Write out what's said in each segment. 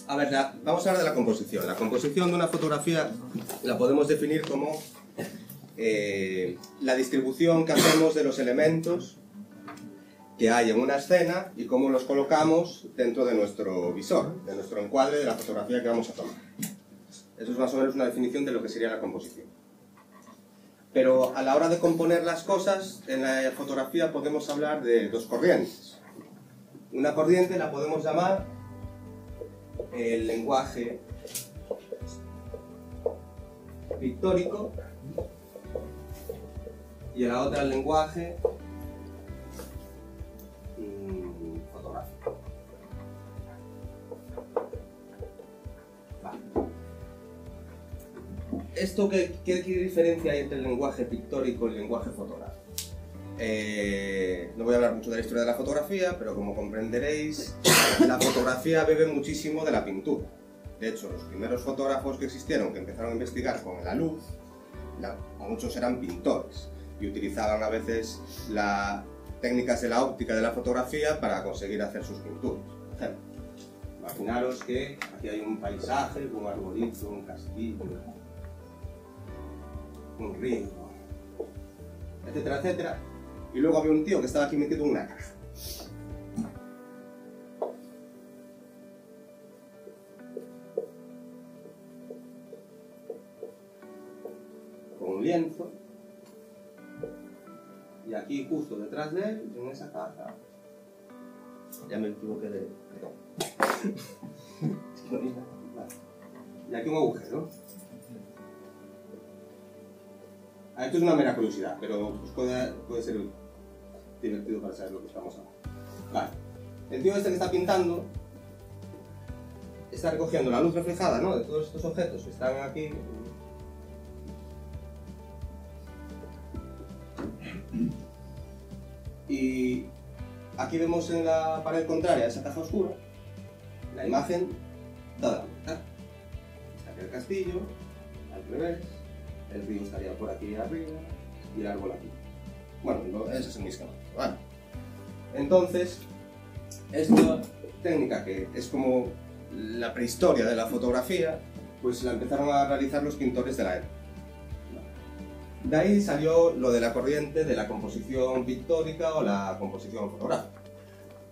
A ver, vamos a hablar de la composición. La composición de una fotografía la podemos definir como la distribución que hacemos de los elementos que hay en una escena y cómo los colocamos dentro de nuestro visor, de nuestro encuadre de la fotografía que vamos a tomar. Eso es más o menos una definición de lo que sería la composición. Pero a la hora de componer las cosas, en la fotografía podemos hablar de dos corrientes. Una corriente la podemos llamar el lenguaje pictórico y a la otra el lenguaje fotográfico. Vale. ¿Esto qué diferencia hay entre el lenguaje pictórico y el lenguaje fotográfico? No voy a hablar mucho de la historia de la fotografía, pero como comprenderéis, la fotografía bebe muchísimo de la pintura. De hecho, los primeros fotógrafos que existieron, que empezaron a investigar con la luz, muchos eran pintores y utilizaban a veces las técnicas de la óptica de la fotografía para conseguir hacer sus pinturas. Por ejemplo, imaginaros que aquí hay un paisaje, un arbolito, un castillo, un río, etcétera, etcétera. Y luego había un tío que estaba aquí metido en una caja. Con un lienzo. Y aquí, justo detrás de él, en esa caja... Ya me equivoqué de... Y aquí un agujero. Esto es una mera curiosidad, pero pues puede ser divertido para saber lo que estamos hablando. Vale. El tío este que está pintando está recogiendo la luz reflejada, ¿no?, de todos estos objetos que están aquí. Y aquí vemos en la pared contraria a esa caja oscura la imagen dada la vuelta. Está aquí el castillo, al revés. El río estaría por aquí arriba y el árbol aquí. Bueno, ese es mi esquema. Vale. Entonces, esta técnica, que es como la prehistoria de la fotografía, pues la empezaron a realizar los pintores de la época. De ahí salió lo de la corriente de la composición pictórica o la composición fotográfica.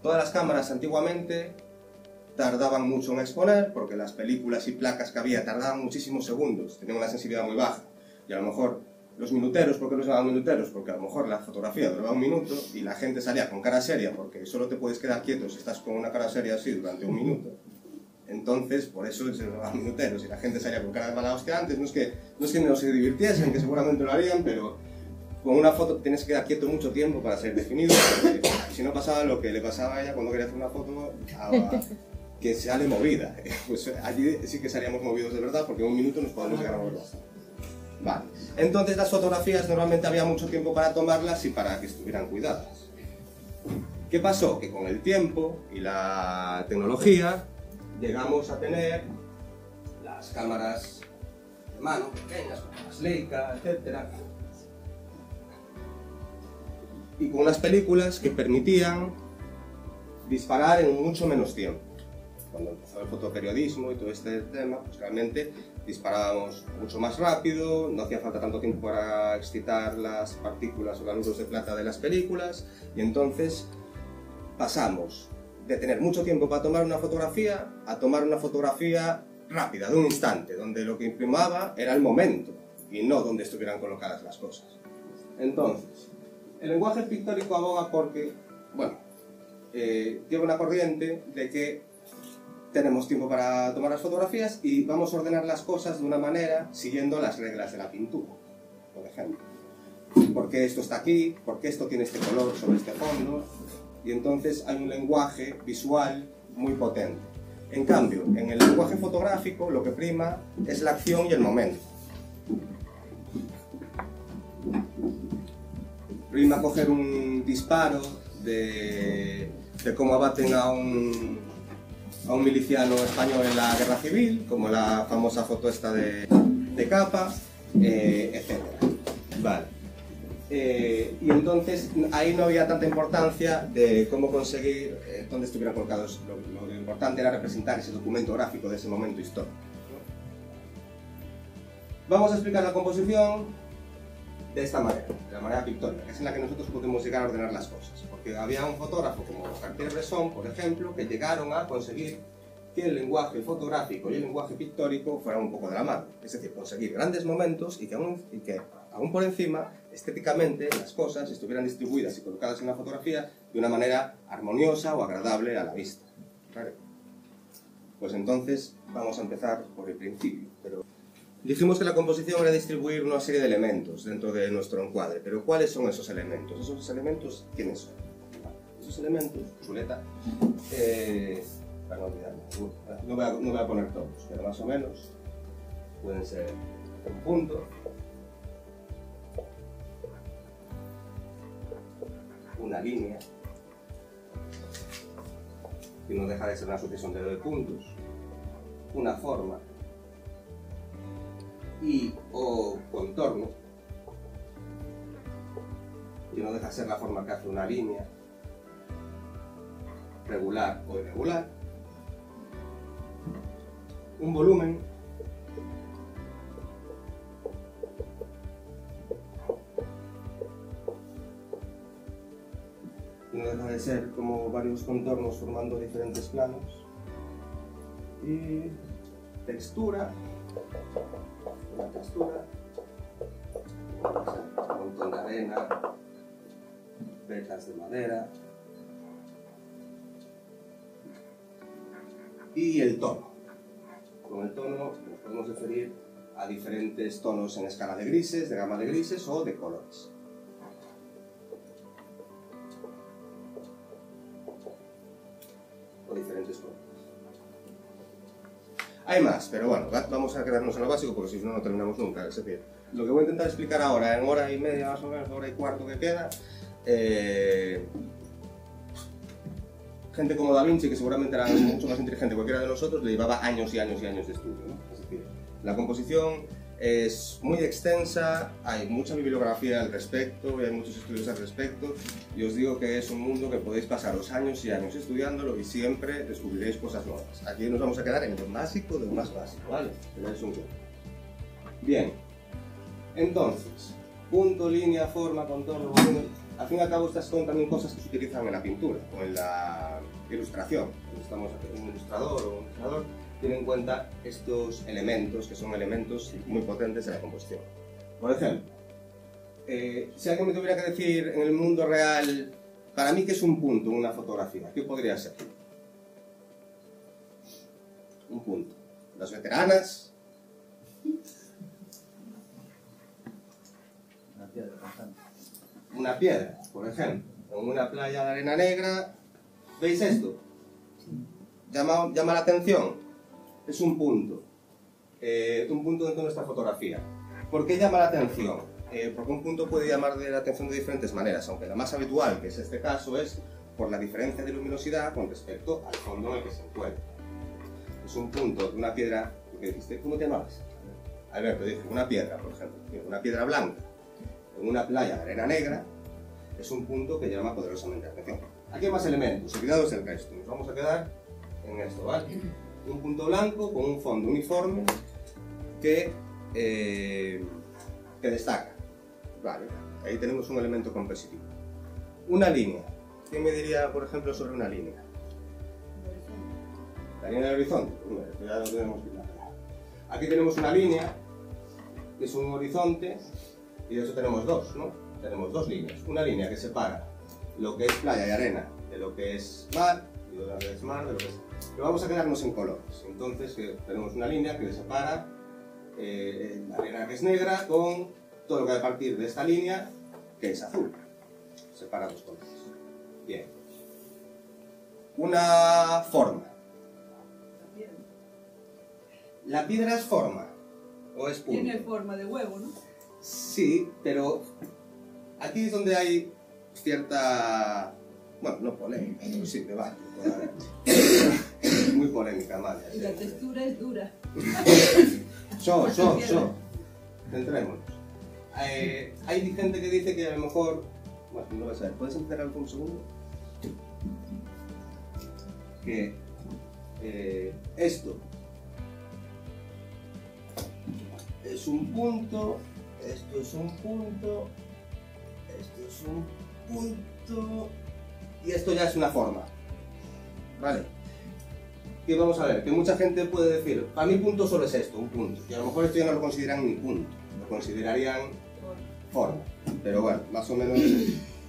Todas las cámaras antiguamente tardaban mucho en exponer, porque las películas y placas que había tardaban muchísimos segundos, tenían una sensibilidad muy baja. Y a lo mejor los minuteros, ¿por qué los llamaban minuteros? Porque a lo mejor la fotografía duraba un minuto y la gente salía con cara seria, porque solo te puedes quedar quieto si estás con una cara seria así durante un minuto. Entonces, por eso se llamaban minuteros y la gente salía con cara de mala hostia antes. No es que no se divirtiesen, que seguramente lo harían, pero con una foto tienes que quedar quieto mucho tiempo para ser definido, porque si no pasaba lo que le pasaba a ella cuando quería hacer una foto que sale movida. Pues allí sí que salíamos movidos de verdad, porque en un minuto nos podemos llegar a mover bastante. Vale. Entonces las fotografías normalmente había mucho tiempo para tomarlas y para que estuvieran cuidadas. ¿Qué pasó? Que con el tiempo y la tecnología llegamos a tener las cámaras de mano pequeñas, como las Leica, etc. Y con unas películas que permitían disparar en mucho menos tiempo. Cuando empezó el fotoperiodismo y todo este tema, pues realmente disparábamos mucho más rápido, no hacía falta tanto tiempo para excitar las partículas o la luz de plata de las películas, y entonces pasamos de tener mucho tiempo para tomar una fotografía a tomar una fotografía rápida, de un instante, donde lo que imprimaba era el momento y no donde estuvieran colocadas las cosas. Entonces, el lenguaje pictórico aboga porque, bueno, lleva una corriente de que tenemos tiempo para tomar las fotografías y vamos a ordenar las cosas de una manera siguiendo las reglas de la pintura, por ejemplo. ¿Por qué esto está aquí? ¿Por qué esto tiene este color sobre este fondo? Y entonces hay un lenguaje visual muy potente. En cambio, en el lenguaje fotográfico lo que prima es la acción y el momento. Prima coger un disparo de cómo abaten a un miliciano español en la guerra civil, como la famosa foto esta de Capa, etc. Vale. Y entonces ahí no había tanta importancia de cómo conseguir dónde estuvieran colocados. Lo importante era representar ese documento gráfico de ese momento histórico. Vamos a explicar la composición de esta manera, de la manera pictórica, que es en la que nosotros podemos llegar a ordenar las cosas. Porque había un fotógrafo como Cartier-Bresson, por ejemplo, que llegaron a conseguir que el lenguaje fotográfico y el lenguaje pictórico fueran un poco de la mano. Es decir, conseguir grandes momentos y que aún por encima, estéticamente, las cosas estuvieran distribuidas y colocadas en la fotografía de una manera armoniosa o agradable a la vista. ¿Vale? Pues entonces vamos a empezar por el principio. Dijimos que la composición era distribuir una serie de elementos dentro de nuestro encuadre, pero ¿cuáles son esos elementos? ¿Esos elementos quiénes son? Esos elementos, chuleta, para no olvidarme, no voy a poner todos, pero más o menos pueden ser un punto, una línea, que no deja de ser una sucesión de puntos, una forma, y o contorno, que no deja de ser la forma que hace una línea, regular o irregular, un volumen, que no deja de ser como varios contornos formando diferentes planos, y textura, una textura, un montón de arena, vetas de madera, y el tono. Con el tono nos podemos referir a diferentes tonos en escala de grises, de gama de grises o de colores. O diferentes colores. Hay más, pero bueno, vamos a quedarnos en lo básico porque si no, no terminamos nunca. Es decir, lo que voy a intentar explicar ahora, en hora y media más o menos, hora y cuarto que queda, gente como Da Vinci, que seguramente era mucho más inteligente que cualquiera de nosotros, le llevaba años y años y años de estudio, ¿no? Es decir, la composición es muy extensa, hay mucha bibliografía al respecto y hay muchos estudios al respecto, y os digo que es un mundo que podéis pasaros años y años estudiándolo y siempre descubriréis cosas nuevas. Aquí nos vamos a quedar en lo básico de lo más básico, ¿vale? Tenéis un cuento. Bien, entonces, punto, línea, forma, contorno, volumen. Al fin y al cabo estas son también cosas que se utilizan en la pintura o en la ilustración. Cuando estamos aquí, un ilustrador o un ilustrador tiene en cuenta estos elementos, que son elementos muy potentes de la composición. Por ejemplo, si alguien me tuviera que decir en el mundo real, para mí, ¿qué es un punto en una fotografía? ¿Qué podría ser? Un punto. Las veteranas. Una piedra constante. Una piedra, por ejemplo. En una playa de arena negra. ¿Veis esto? Llama la atención. Es un punto dentro de nuestra fotografía. ¿Por qué llama la atención? Porque un punto puede llamar la atención de diferentes maneras, aunque la más habitual, que es este caso, es por la diferencia de luminosidad con respecto al fondo en el que se encuentra. Es un punto de una piedra, porque dijiste, ¿cómo te llamabas? Alberto dice, una piedra, por ejemplo, una piedra blanca, en una playa de arena negra, es un punto que llama poderosamente la atención. Aquí hay más elementos, olvidados del resto, nos vamos a quedar en esto, ¿vale? Un punto blanco con un fondo uniforme que destaca. Vale, ahí tenemos un elemento compositivo. Una línea. ¿Quién me diría, por ejemplo, sobre una línea? La línea del horizonte. Pues mira, ya lo tenemos claro. Aquí tenemos una línea, que es un horizonte, y de eso tenemos dos, ¿no? Tenemos dos líneas. Una línea que separa lo que es playa y arena de lo que es mar, y de lo que es mar de lo que es... Pero vamos a quedarnos en colores. Entonces tenemos una línea que separa la arena que es negra con todo lo que hay a partir de esta línea que es azul. Separa dos colores. Bien. Una forma. ¿La piedra es forma o es punto? Tiene forma de huevo, ¿no? Sí, pero aquí es donde hay cierta... Bueno, no polémica, pero sí, debate. Muy polémica, Amalia. Y la textura es dura. Centrémonos. hay gente que dice que a lo mejor... Bueno, no vas a ver, ¿puedes empezar algo un segundo? Que esto es un punto, esto es un punto, esto es un punto y esto ya es una forma, ¿vale? Y vamos a ver, que mucha gente puede decir, para mí punto solo es esto, un punto, y a lo mejor esto ya no lo consideran ni punto, lo considerarían forma, pero bueno, más o menos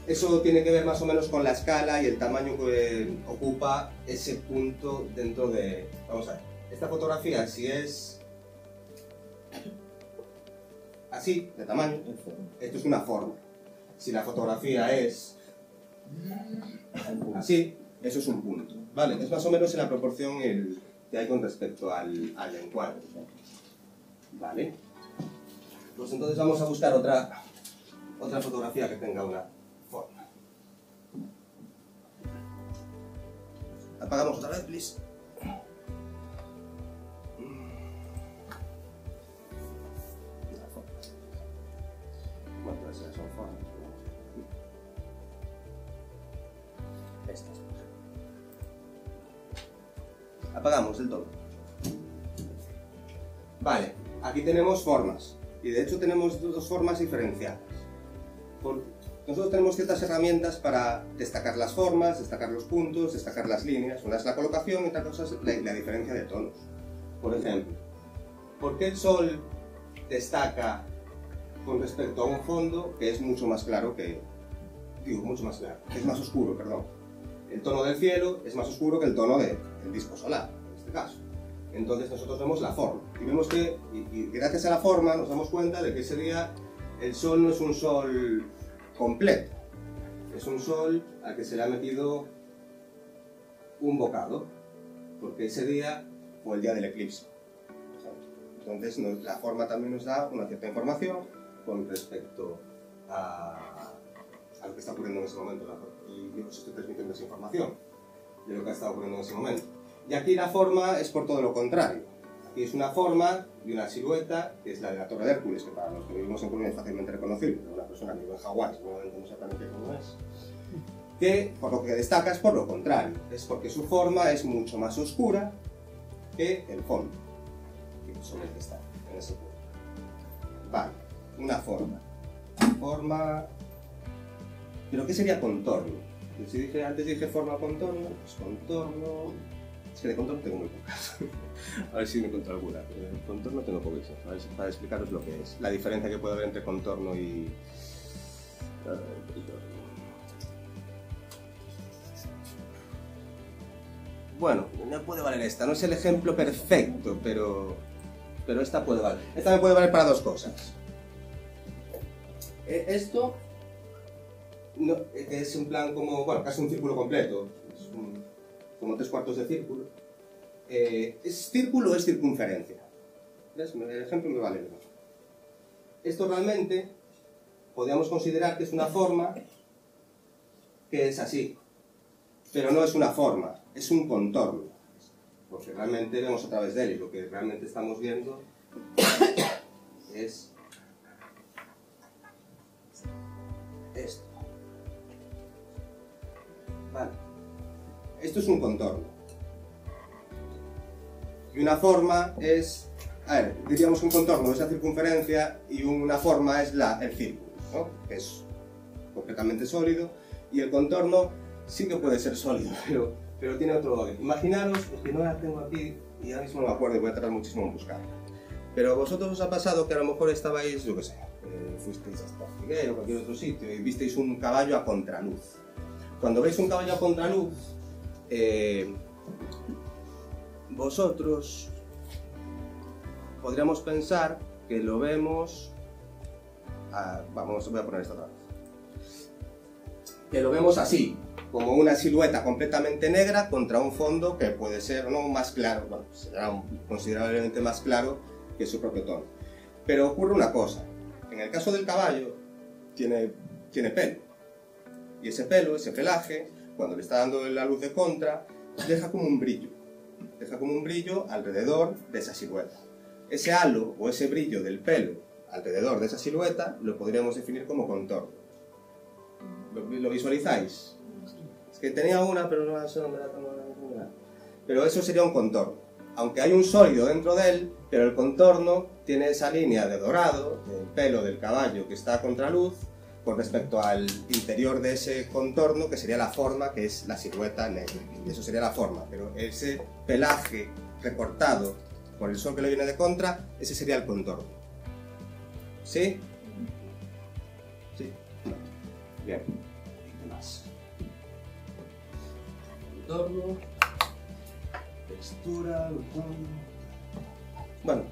eso tiene que ver más o menos con la escala y el tamaño que ocupa ese punto dentro de... Vamos a ver, esta fotografía si es así, de tamaño, esto es una forma. Si la fotografía es así, eso es un punto, ¿vale? Es más o menos en la proporción que hay con respecto al encuadre, ¿vale? Pues entonces vamos a buscar otra fotografía que tenga una forma. Apagamos otra vez, please. Bueno, todas esas son formas. Estas. Apagamos del todo. Vale, aquí tenemos formas. Y de hecho tenemos dos formas diferenciadas. Nosotros tenemos ciertas herramientas para destacar las formas, destacar los puntos, destacar las líneas. Una es la colocación y otra cosa es la diferencia de tonos. Por ejemplo, ¿por qué el sol destaca con respecto a un fondo que es mucho más claro que... Digo, mucho más claro, que es más oscuro, perdón. El tono del cielo es más oscuro que el tono del disco solar, en este caso. Entonces nosotros vemos la forma. Y vemos que, y gracias a la forma, nos damos cuenta de que ese día el sol no es un sol completo. Es un sol al que se le ha metido un bocado, porque ese día fue el día del eclipse. Entonces la forma también nos da una cierta información con respecto a lo que está ocurriendo en ese momento. Y yo os estoy transmitiendo esa información de lo que ha estado ocurriendo en ese momento. Y aquí la forma es por todo lo contrario. Aquí es una forma de una silueta, que es la de la Torre de Hércules, que para los que vivimos en Colombia es fácilmente reconocible, pero una persona que vive en Hawái seguramente no sepa ni qué cómo es. Que por lo que destaca es por lo contrario, es porque su forma es mucho más oscura que el fondo, sobre el que está, en ese punto. Vale, una forma. Forma... ¿Pero qué sería contorno? Si antes dije forma contorno, pues contorno... Es que de contorno tengo muy pocas. A ver si me encuentro alguna. De contorno tengo poquísimas. A ver si para explicaros lo que es. La diferencia que puede haber entre contorno y... Bueno, no puede valer esta. No es el ejemplo perfecto, pero esta puede valer. Esta me puede valer para dos cosas. Esto... No, es en plan como, bueno, casi un círculo completo, es como 3/4 de círculo. ¿Es círculo o es circunferencia? ¿Ves? El ejemplo me vale. Esto realmente podríamos considerar que es una forma que es así, pero no es una forma, es un contorno, porque realmente vemos a través de él y lo que realmente estamos viendo es esto. Vale. Esto es un contorno. Y una forma es... A ver, diríamos que un contorno es la circunferencia y una forma es el círculo, ¿no? Que es completamente sólido. Y el contorno sí que puede ser sólido, pero tiene otro orden. Imaginaros, es que no la tengo aquí y ahora mismo no me acuerdo y voy a tardar muchísimo en buscarla. Pero a vosotros os ha pasado que a lo mejor estabais, yo qué sé, fuisteis hasta Figueroa o cualquier otro sitio y visteis un caballo a contraluz. Cuando veis un caballo a contraluz, vosotros podríamos pensar que lo vemos... vamos, voy a poner esto otra vez. Que lo vemos así, como una silueta completamente negra contra un fondo que puede ser no más claro, bueno, será considerablemente más claro que su propio tono. Pero ocurre una cosa, en el caso del caballo tiene pelo. Y ese pelo, ese pelaje, cuando le está dando la luz de contra, deja como un brillo. Deja como un brillo alrededor de esa silueta. Ese halo o ese brillo del pelo alrededor de esa silueta lo podríamos definir como contorno. ¿Lo visualizáis? Es que tenía una, pero no me la tengo. Pero eso sería un contorno. Aunque hay un sólido dentro de él, pero el contorno tiene esa línea de dorado, del pelo del caballo que está a contraluz, con respecto al interior de ese contorno, que sería la forma, que es la silueta negra. Eso sería la forma, pero ese pelaje recortado por el sol que le viene de contra, ese sería el contorno. ¿Sí? ¿Sí? No. Bien. ¿Qué más? Contorno, textura, tono. Bueno,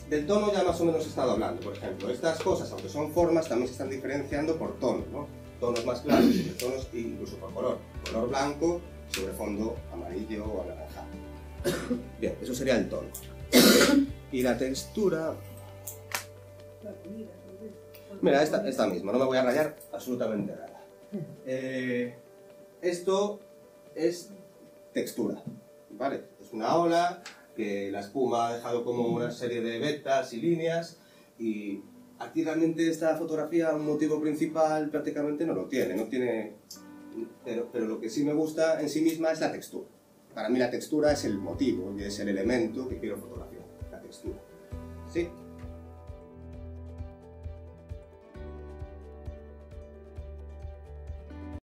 del tono ya más o menos he estado hablando. Por ejemplo, estas cosas, aunque son formas, también se están diferenciando por tono, ¿no? Tonos más claros, tonos incluso por color. Color blanco sobre fondo amarillo o anaranjado. Bien, eso sería el tono. Y la textura... Mira, esta misma, no me voy a rayar absolutamente nada. Esto es textura, ¿vale? Es una ola que la espuma ha dejado como una serie de vetas y líneas, y aquí realmente esta fotografía un motivo principal prácticamente no lo tiene, pero lo que sí me gusta en sí misma es la textura. Para mí la textura es el motivo y es el elemento que quiero fotografiar, la textura. ¿Sí?